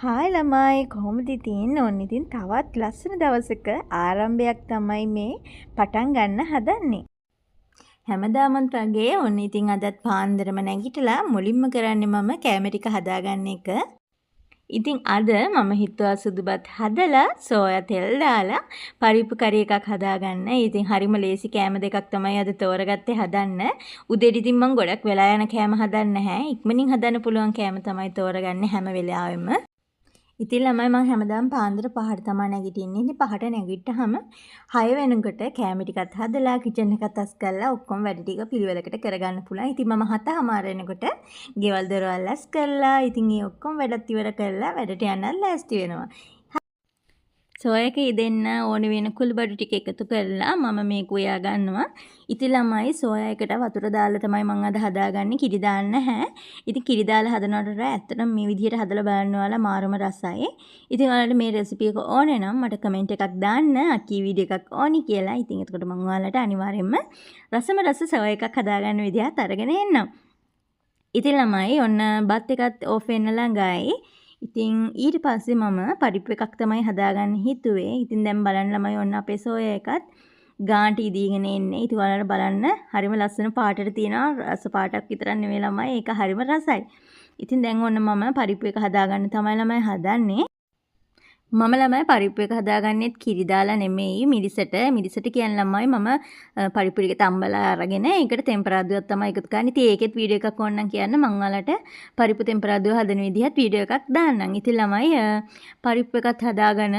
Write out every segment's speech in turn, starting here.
Hi ළමයි කොහොමද තියෙන්නේ? ඔන්න ඉතින් තවත් ලස්සන දවසක ආරම්භයක් තමයි මේ පටන් ගන්න හදන්නේ. හැමදාමත් වගේ ඔන්න ඉතින් අදත් පාන්දරම නැගිටලා මුලින්ම කරන්නේ මම කෑම ටික හදාගන්න එක. ඉතින් අද මම හිතුවා සුදුබත් හදලා සෝයා තෙල් දාලා පරිප්පු කරි එකක් හදාගන්න. ඉතින් හරිම ලේසි කෑම දෙකක් තමයි අද තෝරගත්තේ හදන්න. උදේට ඉතින් මම ගොඩක් වෙලා යන කෑම හදන්නේ නැහැ. ඉක්මනින් හදන්න පුළුවන් කෑම තමයි තෝරගන්නේ හැම වෙලාවෙම. ඉතින් ළමයි මම හැමදාම පාන්දර 5ට තමයි නැගිටින්නේ. ඉතින් 5ට නැගිට්ටාම 6 වෙනකොට කෑම ටිකත් හදලා කිචන් එකත් අස් කරලා ඔක්කොම වැඩ ටික පිළිවෙලකට කරගන්න පුළුවන්. ඉතින් මම 7:00 වෙනකොට ගෙවල් දොරවල් අස් කරලා ඉතින් ඒ ඔක්කොම වැඩත් ඉවර කරලා වැඩට යන්නත් ලෑස්ති වෙනවා. සෝයා එක ඉදෙන්න ඕන වෙන කුළුබඩු ටික එකතු කරලා මම මේක උයා ගන්නවා. ඉතින් ළමයි සෝයා එකට වතුර දාලා තමයි මම අද හදාගන්නේ. කිරි දාන්න නැහැ. ඉතින් කිරි දාලා හදනකොට ඇත්තටම මේ විදිහට හදලා බලන්න ඔයාලා මාරම රසයි. ඉතින් ඔයාලට මේ රෙසිපි එක ඕනේ නම් මට කමෙන්ට් එකක් දාන්න. අකී වීඩියෝ එකක් ඕනි කියලා. ඉතින් එතකොට මම ඔයාලට අනිවාර්යයෙන්ම රස සෝයා එකක් හදාගන්න විදිහත් අරගෙන එන්නම්. ඉතින් ළමයි ඔන්න බත් එකත් ඕෆ් වෙන්න ළඟයි. ඉතින් ඊට පස්සේ මම පරිප්පු එකක් තමයි හදාගන්න හිතුවේ. ඉතින් දැන් බලන්න ළමයි ඔන්න අපේ සෝයා එකත් ගාන්ට ඉදීගෙන එන්නේ. ඉතින් ඔයාලට බලන්න හරිම ලස්සන පාටට තියෙනවා. රස පාටක් විතරක් නෙවෙයි ළමයි. ඒක හරිම රසයි. ඉතින් දැන් ඔන්න මම පරිප්පු එක හදාගන්න තමයි ළමයි හදන්නේ. මම ළමයි පරිප්පු එක හදාගන්නෙත් කිරි දාලා නෙමෙයි මිරිසට. මිරිසට කියන්නේ ළමයි මම පරිප්පු ටික තම්බලා අරගෙන ඒකට තෙම්පරාදුවක් තමයි එකතු කරන්නේ. ඉතින් ඒකෙත් වීඩියෝ එකක් ඕනනම් කියන්න මම ඔයාලට පරිප්පු තෙම්පරාදුව හදන විදිහත් වීඩියෝ එකක් දාන්නම්. ඉතින් ළමයි පරිප්පු එකත් හදාගෙන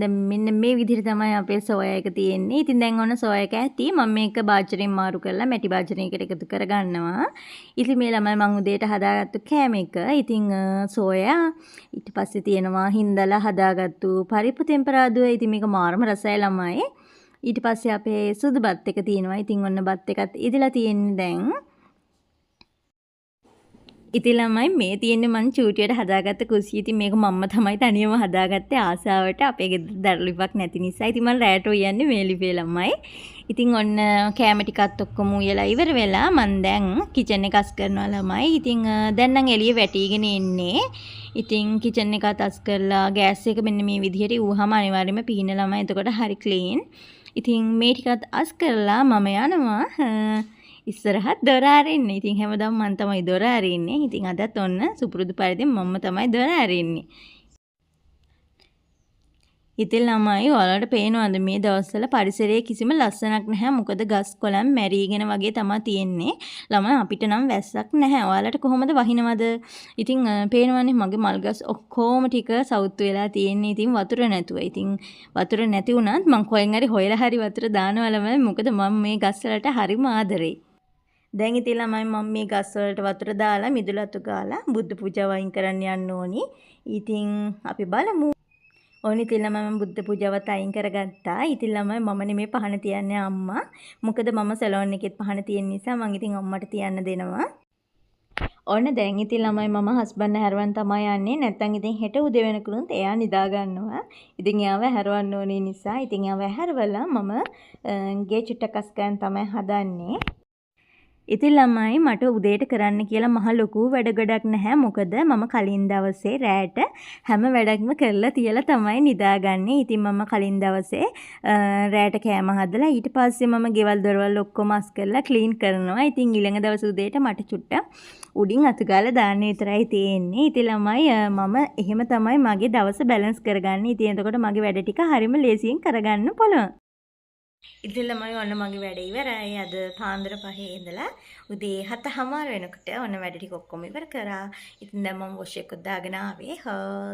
දැන් මෙන්න මේ විදිහට තමයි අපේ සෝයා එක තියෙන්නේ. ඉතින් දැන් ඔන්න සෝයා එක ඇති මම මේක බාජරෙන් මාරු කරලා මැටි බාජරයකට එකතු කරගන්නවා. ඉතින් මේ ළමයි මම උදේට හදාගත්තු කෑම එක. ඉතින් සෝයා ඊට පස්සේ තියෙනවා හින්දලා හදාගත්තු පරිප්පු තෙම්පරාදුව. ඉතින් මේක මාරම රසයි ළමයි. ඊට පස්සේ අපේ සුදු බත් එක තියෙනවා. ඉතින් ඔන්න බත් එකත් ඉදලා තියෙන්නේ දැන්. ඉතින් ළමයි මේ තියෙන්නේ මං චූටියට හදාගත්ත කුස්සිය. ඉතින් මේක මම්ම තමයි තනියම හදාගත්තේ ආසාවට. අපේ ගෙදර දරුලිපක් නැති නිසා. ඉතින් මම රැට උයන්නේ මේ ලිපේ ළමයි. ඉතින් ඔන්න කෑම ටිකත් ඔක්කොම උයලා ඉවර වෙලා මං දැන් කිචන් එක අස් කරනවා ළමයි. ඉතින් දැන් නම් එළිය වැටිගෙන එන්නේ. ඉතින් කිචන් එක අස් කරලා ගෑස් එක මෙන්න මේ විදිහට ඌහම අනිවාර්යයෙන්ම පිහින ළමයි. එතකොට හරි ක්ලීන්. ඉතින් මේ ටිකත් අස් කරලා මම යනවා ඉස්සරහත් දොර අරින්න. ඉතින් හැමදාම මම තමයි දොර අරින්නේ. ඉතින් අදත් ඔන්න සුපුරුදු පරිදි මම තමයි දොර අරින්නේ. ඉතින් ළමයි ඔයාලට පේනවද මේ දවස්වල පරිසරයේ කිසිම ලස්සනක් නැහැ. මොකද ගස් කොළන් මැරීගෙන වගේ තමයි තියෙන්නේ. ළමයි අපිට නම් වැස්සක් නැහැ. ඔයාලට කොහොමද වහිනවද? ඉතින් පේනවනේ මගේ මල් ගස් ඔක්කොම ටික සවුත්තු වෙලා තියෙන්නේ. ඉතින් වතුර නැතුව. ඉතින් වතුර නැති වුණත් මං කොහෙන් හරි හොයලා හරි වතුර දානවා ළමයි. මොකද මම මේ ගස් වලට හරිම ආදරෙයි. දැන් ඉතින් ළමයි මම මේ ගස් වලට වතුර දාලා මිදුලතු ගාලා බුද්ධ පූජාව වයින් කරන්න යන්න ඕනි. ඉතින් අපි බලමු. ඕනි ඉතින් ළමයි මම බුද්ධ පූජාවත් අයින් කරගත්තා. ඉතින් ළමයි මම නෙමෙයි පහන තියන්නේ අම්මා. මොකද මම සැලොන් එකෙත් පහන තියෙන නිසා මම ඉතින් අම්මට තියන්න දෙනවා. ඕන්න දැන් ඉතින් ළමයි මම හස්බන්ඩ් හැරවන් තමයි යන්නේ. නැත්තම් ඉතින් හෙට උදේ වෙනකලුත් එයා නිදා ගන්නවා. ඉතින් එයාව හැරවන්න ඕනේ නිසා ඉතින් එයාව හැරවලා මම ගේ චුට්ටක් අස් ගන්න තමයි හදන්නේ. ඉතින් ළමයි මට උදේට කරන්න කියලා මහ ලොකු වැඩ ගොඩක් නැහැ. මොකද මම කලින් දවසේ රැට හැම වැඩක්ම කරලා තියලා තමයි නිදාගන්නේ. ඉතින් මම කලින් දවසේ රැට කෑම හදලා ඊට පස්සේ මම ගෙවල් දොරවල් ඔක්කොම අස් කරලා ක්ලීන් කරනවා. ඉතින් ඊළඟ දවස් උදේට මට චුට්ටක් උඩින් අතු ගාලා දාන්න විතරයි තියෙන්නේ. ඉතින් ළමයි මම එහෙම තමයි මගේ දවස බැලන්ස් කරගන්නේ. ඉතින් එතකොට මගේ වැඩ ටික හරිම ලේසියෙන් කරගන්න පුළුවන්. ඉතින් ළමයි ඔන්න මගේ වැඩ ඉවරයි. අද පාන්දර 5 ඉඳලා උදේ 7:00 වෙනකොට ඔන්න වැඩ ටික ඔක්කොම ඉවර කරා. ඉතින් දැන් මම වොෂ් එකක් දාගෙන ආවේ.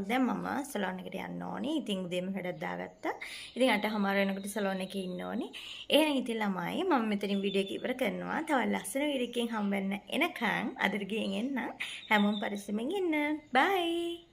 දැන් මම සලෝන් එකට යන්න ඕනේ. ඉතින් උදේම වැඩක් දාගත්තා. ඉතින් 8:00 වෙනකොට සලෝන් එකේ ඉන්න ඕනේ. එහෙනම් ඉතින් ළමයි මම මෙතනින් වීඩියෝ එක ඉවර කරනවා. තව ලස්සන වීඩියෝ එකකින් හම්බෙන්න එනකන් අදට ගිහින් එන්න. හැමෝම පරිස්සමෙන් ඉන්න. බයි.